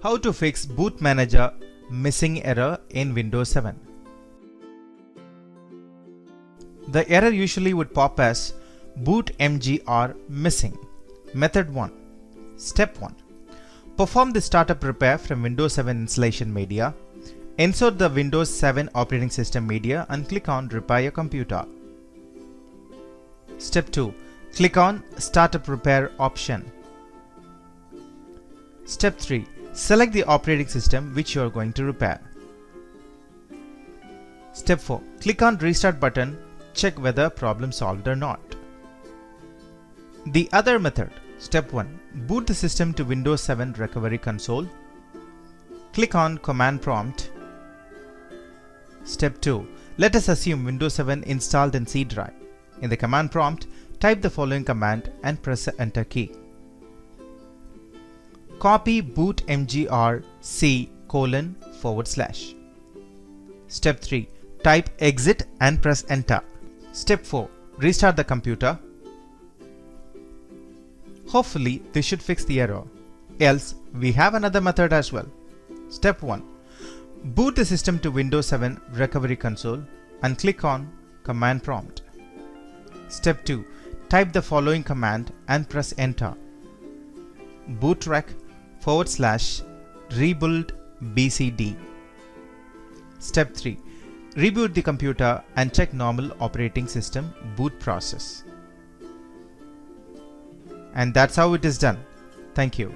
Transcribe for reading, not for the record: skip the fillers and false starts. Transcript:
How to fix Boot Manager missing error in Windows 7. The error usually would pop as BOOTMGR missing. Method 1. Step 1. Perform the startup repair from Windows 7 installation media. Insert the Windows 7 operating system media and click on Repair your computer. Step 2. Click on Startup Repair option. Step 3. Select the operating system which you are going to repair. Step 4. Click on Restart button. Check whether problem solved or not. The other method. Step 1. Boot the system to Windows 7 Recovery Console. Click on Command Prompt. Step 2. Let us assume Windows 7 installed in C drive. In the command prompt, type the following command and press the Enter key. Copy bootmgr c:/. Step 3. Type exit and press Enter. Step 4. Restart the computer. Hopefully this should fix the error. Else we have another method as well. Step 1. Boot the system to Windows 7 Recovery Console and click on Command Prompt. Step 2. Type the following command and press Enter. bootrec/rebuild bcd. Step 3. Reboot the computer and check normal operating system boot process. And that's how it is done. Thank you.